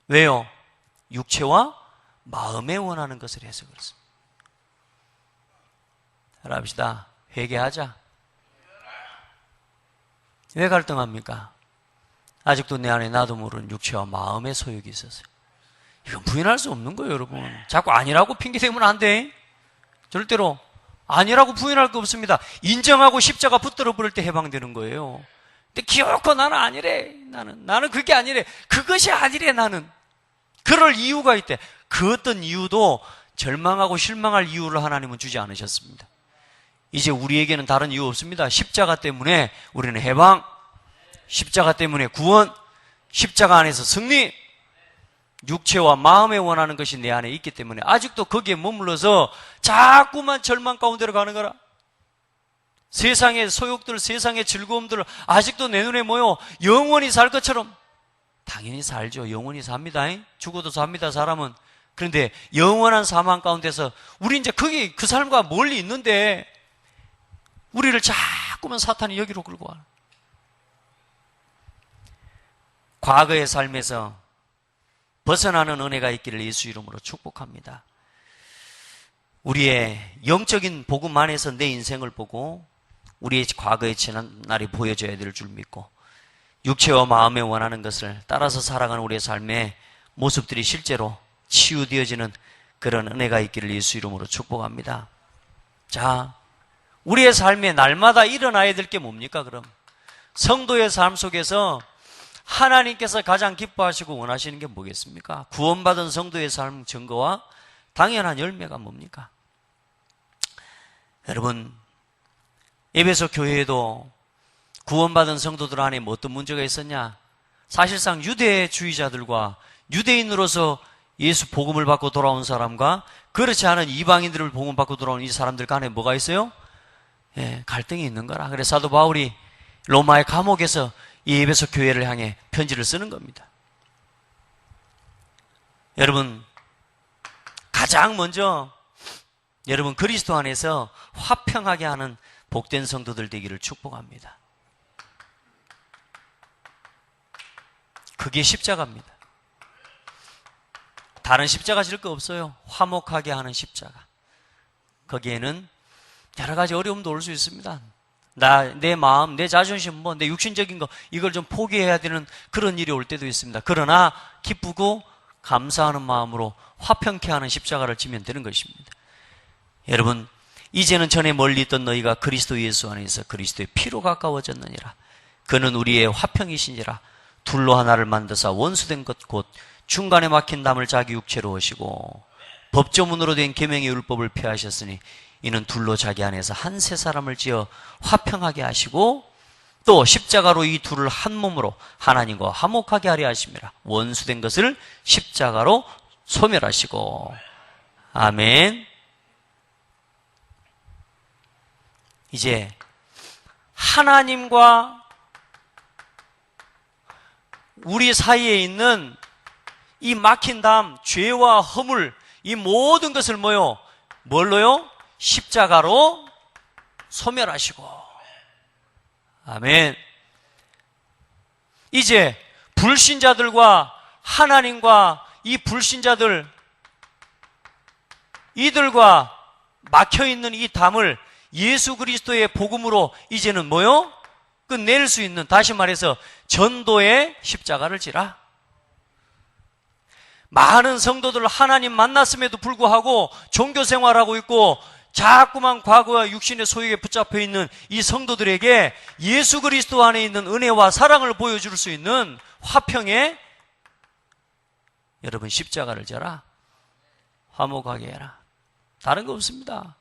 왜요? 육체와 마음에 원하는 것을 해서 그렇습니다. 합시다. 회개하자. 왜 갈등합니까? 아직도 내 안에 나도 모르는 육체와 마음의 소욕이 있어서요. 이건 부인할 수 없는 거예요, 여러분. 자꾸 아니라고 핑계대면 안 돼. 절대로 아니라고 부인할 거 없습니다. 인정하고 십자가 붙들어 버릴 때 해방되는 거예요. 근데 기어코 나는 아니래. 나는 그게 아니래. 그것이 아니래. 나는 그럴 이유가 있대. 그 어떤 이유도 절망하고 실망할 이유를 하나님은 주지 않으셨습니다. 이제 우리에게는 다른 이유 없습니다. 십자가 때문에 우리는 해방, 십자가 때문에 구원, 십자가 안에서 승리. 육체와 마음에 원하는 것이 내 안에 있기 때문에 아직도 거기에 머물러서 자꾸만 절망 가운데로 가는 거라. 세상의 소욕들, 세상의 즐거움들을 아직도 내 눈에 모여 영원히 살 것처럼. 당연히 살죠. 영원히 삽니다. 죽어도 삽니다, 사람은. 그런데 영원한 사망 가운데서 우리 이제 거기 그 삶과 멀리 있는데 우리를 자꾸만 사탄이 여기로 끌고 와. 과거의 삶에서 벗어나는 은혜가 있기를 예수 이름으로 축복합니다. 우리의 영적인 복음 안에서 내 인생을 보고 우리의 과거의 지난 날이 보여져야 될 줄 믿고 육체와 마음에 원하는 것을 따라서 살아가는 우리의 삶의 모습들이 실제로 치유되어지는 그런 은혜가 있기를 예수 이름으로 축복합니다. 자, 우리의 삶에 날마다 일어나야 될 게 뭡니까 그럼? 성도의 삶 속에서 하나님께서 가장 기뻐하시고 원하시는 게 뭐겠습니까? 구원받은 성도의 삶 증거와 당연한 열매가 뭡니까? 여러분, 에베소 교회에도 구원받은 성도들 안에 어떤 문제가 있었냐? 사실상 유대주의자들과 유대인으로서 예수 복음을 받고 돌아온 사람과 그렇지 않은 이방인들을 복음 받고 돌아온 이 사람들 간에 뭐가 있어요? 예, 갈등이 있는 거라. 그래서 사도 바울이 로마의 감옥에서 이 에베소 교회를 향해 편지를 쓰는 겁니다. 여러분, 가장 먼저 여러분 그리스도 안에서 화평하게 하는 복된 성도들 되기를 축복합니다. 그게 십자가입니다. 다른 십자가 질 거 없어요. 화목하게 하는 십자가. 거기에는 여러 가지 어려움도 올 수 있습니다. 내 마음, 내 자존심, 내 육신적인 거, 이걸 좀 포기해야 되는 그런 일이 올 때도 있습니다. 그러나 기쁘고 감사하는 마음으로 화평케 하는 십자가를 지면 되는 것입니다. 여러분, 이제는 전에 멀리 있던 너희가 그리스도 예수 안에서 그리스도의 피로 가까워졌느니라. 그는 우리의 화평이시니라. 둘로 하나를 만드사 원수된 것 곧 중간에 막힌 담을 자기 육체로 하시고 법조문으로 된 계명의 율법을 폐하셨으니 이는 둘로 자기 안에서 한 세 사람을 지어 화평하게 하시고 또 십자가로 이 둘을 한 몸으로 하나님과 화목하게 하려 하심이라. 원수된 것을 십자가로 소멸하시고. 아멘. 이제 하나님과 우리 사이에 있는 이 막힌 담, 죄와 허물, 이 모든 것을 뭘로요? 십자가로 소멸하시고. 아멘. 이제 불신자들과 하나님과 이 불신자들, 이들과 막혀있는 이 담을 예수 그리스도의 복음으로 이제는 끝낼 수 있는, 다시 말해서 전도의 십자가를 지라. 많은 성도들 하나님 만났음에도 불구하고 종교 생활하고 있고 자꾸만 과거와 육신의 소유에 붙잡혀 있는 이 성도들에게 예수 그리스도 안에 있는 은혜와 사랑을 보여줄 수 있는 화평에 여러분 십자가를 져라. 화목하게 해라. 다른 거 없습니다.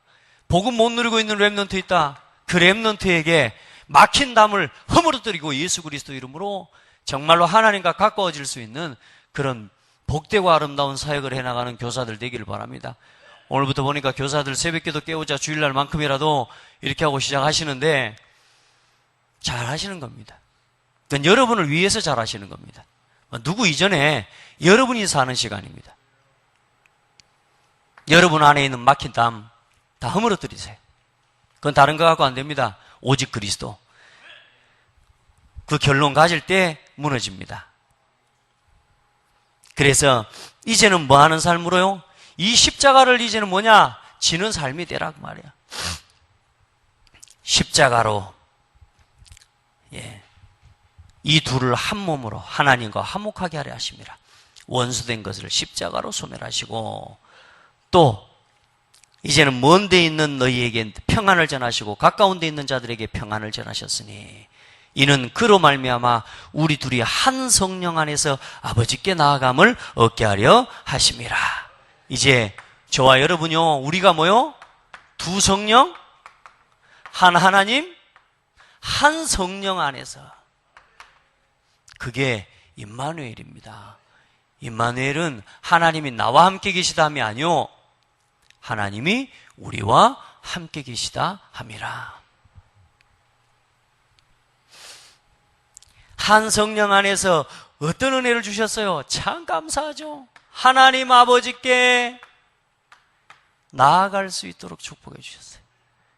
복음 못 누리고 있는 렘넌트 있다. 그 렘넌트에게 막힌 담을 허물어뜨리고 예수 그리스도 이름으로 정말로 하나님과 가까워질 수 있는 그런 복되고 아름다운 사역을 해나가는 교사들 되기를 바랍니다. 오늘부터 보니까 교사들 새벽기도 깨우자 주일날만큼이라도 이렇게 하고 시작하시는데 잘 하시는 겁니다. 그건 여러분을 위해서 잘 하시는 겁니다. 누구 이전에 여러분이 사는 시간입니다. 여러분 안에 있는 막힌 담 다 허물어뜨리세요. 그건 다른 거 갖고 안 됩니다. 오직 그리스도. 그 결론 가질 때 무너집니다. 그래서 이제는 뭐 하는 삶으로요? 이 십자가를 이제는 지는 삶이 되라 그 말이야. 십자가로 이 둘을 한 몸으로 하나님과 화목하게 하려 하심이라. 원수된 것을 십자가로 소멸하시고 또 이제는 먼 데 있는 너희에게 평안을 전하시고 가까운 데 있는 자들에게 평안을 전하셨으니 이는 그로 말미암아 우리 둘이 한 성령 안에서 아버지께 나아감을 얻게 하려 하심이라. 이제 저와 여러분요, 우리가 두 성령, 한 하나님, 한 성령 안에서. 그게 임마누엘입니다. 임마누엘은 하나님이 나와 함께 계시다 함이 아니요, 하나님이 우리와 함께 계시다 함이라. 한 성령 안에서 어떤 은혜를 주셨어요? 참 감사하죠. 하나님 아버지께 나아갈 수 있도록 축복해 주셨어요.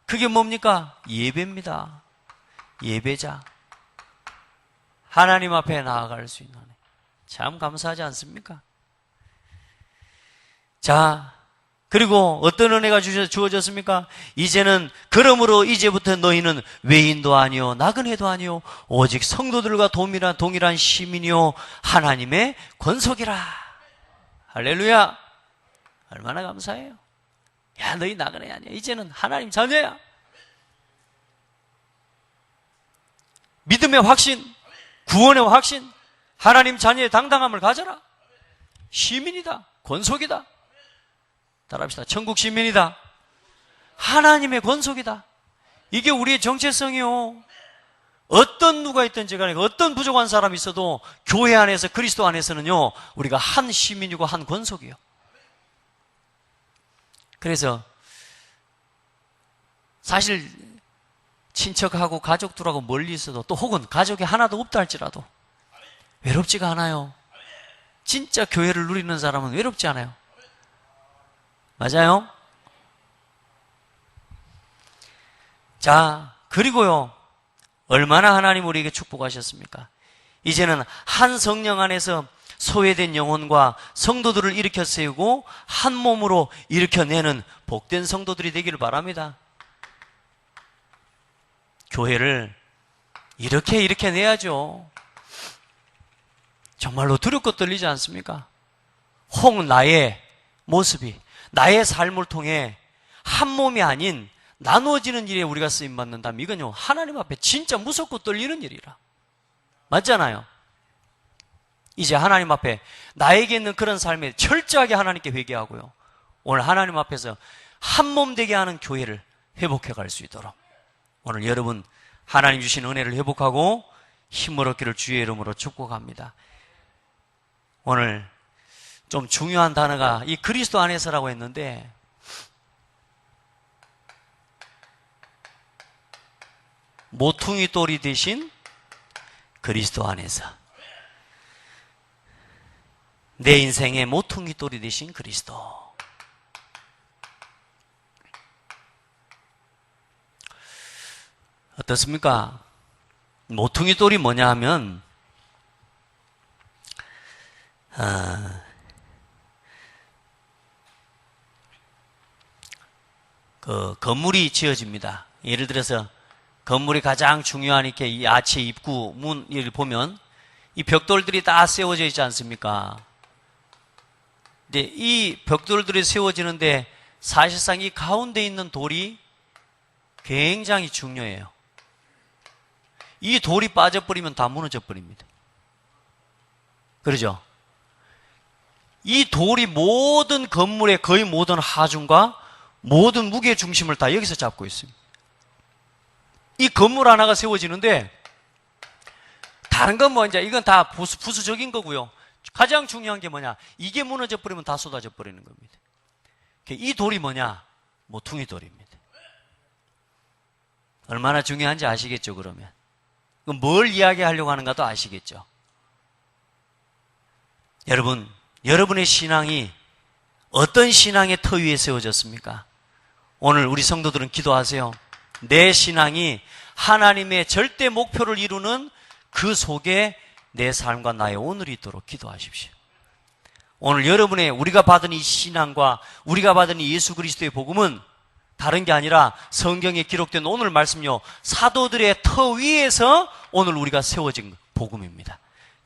그게 뭡니까? 예배입니다. 예배자. 하나님 앞에 나아갈 수 있는 은혜. 참 감사하지 않습니까? 자, 그리고 어떤 은혜가 주어졌습니까? 이제는 그러므로 이제부터 너희는 외인도 아니요 나그네도 아니요 오직 성도들과 동일한 시민이요 하나님의 권속이라. 할렐루야. 얼마나 감사해요. 야, 너희 나그네 아니야. 이제는 하나님 자녀야. 믿음의 확신, 구원의 확신, 하나님 자녀의 당당함을 가져라. 시민이다. 권속이다. 따라합시다. 천국 시민이다. 하나님의 권속이다. 이게 우리의 정체성이요. 어떤 누가 있든지 간에 어떤 부족한 사람이 있어도 교회 안에서 그리스도 안에서는요 우리가 한 시민이고 한 권속이에요. 그래서 사실 친척하고 가족들하고 멀리 있어도 또 혹은 가족이 하나도 없다 할지라도 외롭지가 않아요. 진짜 교회를 누리는 사람은 외롭지 않아요. 맞아요? 자, 그리고요 얼마나 하나님 우리에게 축복하셨습니까? 이제는 한 성령 안에서 소외된 영혼과 성도들을 일으켜 세우고 한 몸으로 일으켜내는 복된 성도들이 되기를 바랍니다. 교회를 이렇게 일으켜내야죠. 정말로 두렵고 떨리지 않습니까? 혹 나의 모습이 나의 삶을 통해 한 몸이 아닌 나누어지는 일에 우리가 쓰임받는다면 이건요 하나님 앞에 진짜 무섭고 떨리는 일이라. 맞잖아요. 이제 하나님 앞에 나에게 있는 그런 삶에 철저하게 하나님께 회개하고요 오늘 하나님 앞에서 한 몸 되게 하는 교회를 회복해 갈 수 있도록 오늘 여러분 하나님 주신 은혜를 회복하고 힘을 얻기를 주의 이름으로 축복합니다. 오늘 좀 중요한 단어가 이 그리스도 안에서라고 했는데 모퉁이 돌이 되신 그리스도 안에서 내 인생의 모퉁이 돌이 되신 그리스도. 어떻습니까? 모퉁이 돌이 뭐냐 하면 그 건물이 지어집니다. 예를 들어서 건물이 가장 중요한 이렇게 이 아치 입구 문을 보면 이 벽돌들이 다 세워져 있지 않습니까? 근데 이 벽돌들이 세워지는데 사실상 이 가운데 있는 돌이 굉장히 중요해요. 이 돌이 빠져버리면 다 무너져 버립니다. 그러죠? 이 돌이 모든 건물의 거의 모든 하중과 모든 무게 중심을 다 여기서 잡고 있습니다. 이 건물 하나가 세워지는데 다른 건 뭐 이제 이건 다 부수적인 거고요. 가장 중요한 게 뭐냐? 이게 무너져 버리면 다 쏟아져 버리는 겁니다. 이 돌이 뭐냐? 모퉁이 돌입니다. 얼마나 중요한지 아시겠죠, 그러면? 뭘 이야기하려고 하는가도 아시겠죠? 여러분, 여러분의 신앙이 어떤 신앙의 터 위에 세워졌습니까? 오늘 우리 성도들은 기도하세요. 내 신앙이 하나님의 절대 목표를 이루는 그 속에 내 삶과 나의 오늘이 있도록 기도하십시오. 오늘 여러분의 우리가 받은 이 신앙과 우리가 받은 이 예수 그리스도의 복음은 다른 게 아니라 성경에 기록된 오늘 말씀요 사도들의 터 위에서 오늘 우리가 세워진 복음입니다.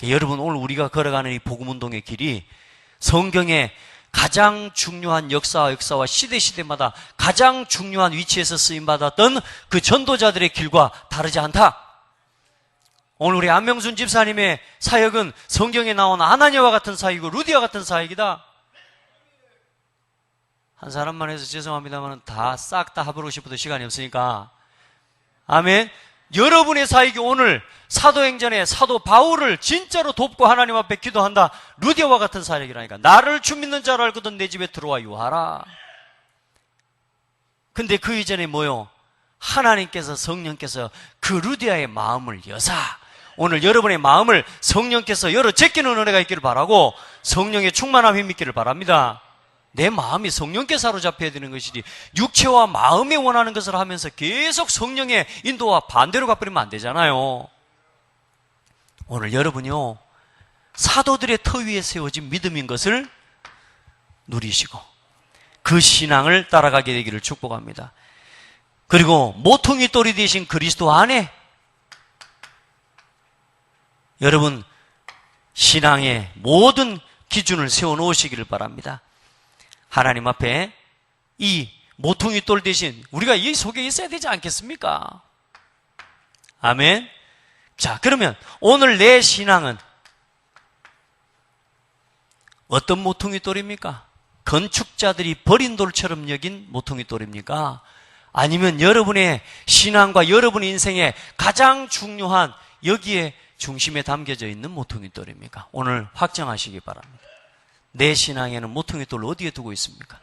여러분 오늘 우리가 걸어가는 이 복음운동의 길이 성경에 가장 중요한 역사와 시대마다 가장 중요한 위치에서 쓰임받았던 그 전도자들의 길과 다르지 않다. 오늘 우리 안명순 집사님의 사역은 성경에 나온 아나니아와 같은 사역이고 루디와 같은 사역이다. 한 사람만 해서 죄송합니다만 다 싹 다 해보고 싶어도 시간이 없으니까 아멘. 여러분의 사역이 오늘 사도행전에 사도 바울을 진짜로 돕고 하나님 앞에 기도한다. 루디아와 같은 사역이라니까. 나를 주 믿는 자로 알거든 내 집에 들어와 유하라. 근데 그 이전에 뭐요? 하나님께서 성령께서 그 루디아의 마음을 여사 오늘 여러분의 마음을 성령께서 열어 제끼는 은혜가 있기를 바라고 성령의 충만함 힘 있기를 바랍니다. 내 마음이 성령께 사로잡혀야 되는 것이지 육체와 마음이 원하는 것을 하면서 계속 성령의 인도와 반대로 가버리면 안 되잖아요. 오늘 여러분이요 사도들의 터 위에 세워진 믿음인 것을 누리시고 그 신앙을 따라가게 되기를 축복합니다. 그리고 모퉁이 돌이 되신 그리스도 안에 여러분 신앙의 모든 기준을 세워놓으시기를 바랍니다. 하나님 앞에 이 모퉁이 돌 대신 우리가 이 속에 있어야 되지 않겠습니까? 아멘. 자, 그러면 오늘 내 신앙은 어떤 모퉁이 돌입니까? 건축자들이 버린 돌처럼 여긴 모퉁이 돌입니까? 아니면 여러분의 신앙과 여러분의 인생의 가장 중요한 여기에 중심에 담겨져 있는 모퉁이돌입니까? 오늘 확정하시기 바랍니다. 내 신앙에는 모퉁이돌을 어디에 두고 있습니까?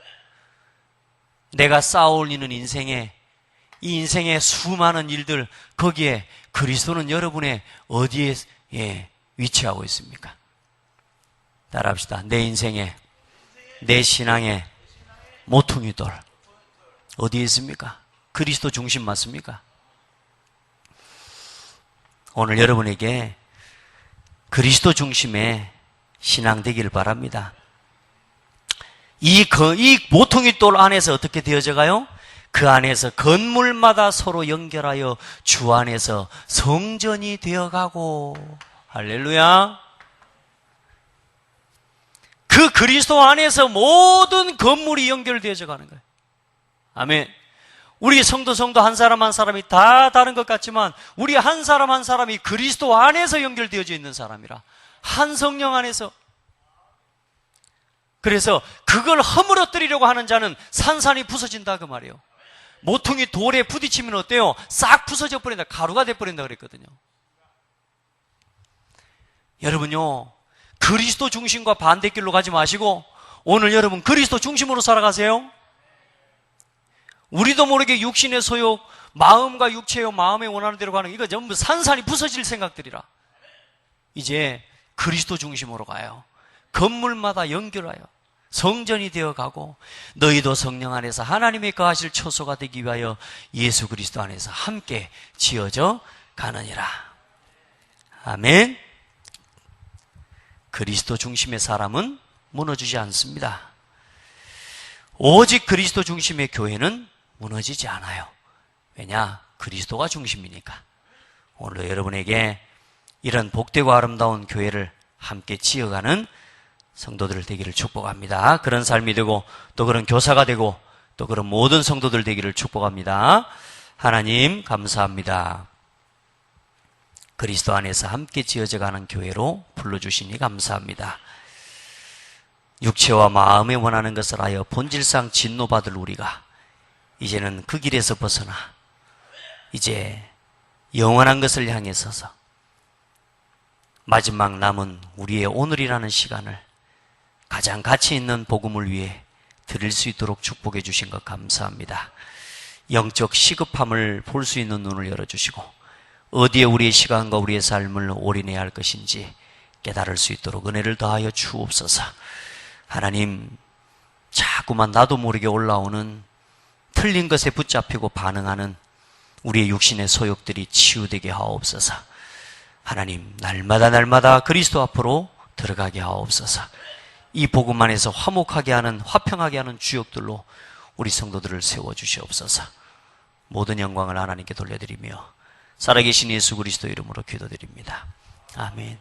내가 쌓아올리는 인생에, 이 인생의 수많은 일들, 거기에 그리스도는 여러분의 어디에 위치하고 있습니까? 따라합시다. 내 인생에, 내 신앙에 모퉁이돌 어디에 있습니까? 그리스도 중심 맞습니까? 오늘 여러분에게 그리스도 중심의 신앙 되기를 바랍니다. 이 모퉁이돌 안에서 어떻게 되어져 가요? 그 안에서 건물마다 서로 연결하여 주 안에서 성전이 되어가고, 할렐루야. 그 그리스도 안에서 모든 건물이 연결되어져 가는 거예요. 아멘. 우리 성도 한 사람 한 사람이 다 다른 것 같지만 우리 한 사람 한 사람이 그리스도 안에서 연결되어져 있는 사람이라. 한 성령 안에서. 그래서 그걸 허물어뜨리려고 하는 자는 산산이 부서진다 그 말이에요. 모퉁이 돌에 부딪히면 어때요? 싹 부서져 버린다. 가루가 돼버린다 그랬거든요. 여러분요, 그리스도 중심과 반대길로 가지 마시고 오늘 여러분 그리스도 중심으로 살아가세요. 우리도 모르게 육신의 소욕, 마음과 육체요, 마음에 원하는 대로 가는 이거 전부 산산이 부서질 생각들이라. 이제 그리스도 중심으로 가요. 건물마다 연결하여 성전이 되어가고 너희도 성령 안에서 하나님의 거하실 처소가 되기 위하여 예수 그리스도 안에서 함께 지어져 가느니라. 아멘. 그리스도 중심의 사람은 무너지지 않습니다. 오직 그리스도 중심의 교회는 무너지지 않아요. 왜냐? 그리스도가 중심이니까. 오늘도 여러분에게 이런 복되고 아름다운 교회를 함께 지어가는 성도들 되기를 축복합니다. 그런 삶이 되고 또 그런 교사가 되고 또 그런 모든 성도들 되기를 축복합니다. 하나님 감사합니다. 그리스도 안에서 함께 지어져가는 교회로 불러주시니 감사합니다. 육체와 마음에 원하는 것을 하여 본질상 진노받을 우리가 이제는 그 길에서 벗어나 이제 영원한 것을 향해 서서 마지막 남은 우리의 오늘이라는 시간을 가장 가치 있는 복음을 위해 드릴 수 있도록 축복해 주신 것 감사합니다. 영적 시급함을 볼 수 있는 눈을 열어주시고 어디에 우리의 시간과 우리의 삶을 올인해야 할 것인지 깨달을 수 있도록 은혜를 더하여 주옵소서. 하나님, 자꾸만 나도 모르게 올라오는 틀린 것에 붙잡히고 반응하는 우리의 육신의 소욕들이 치유되게 하옵소서. 하나님, 날마다 그리스도 앞으로 들어가게 하옵소서. 이 복음 안에서 화목하게 하는, 화평하게 하는 주역들로 우리 성도들을 세워주시옵소서. 모든 영광을 하나님께 돌려드리며 살아계신 예수 그리스도 이름으로 기도드립니다. 아멘.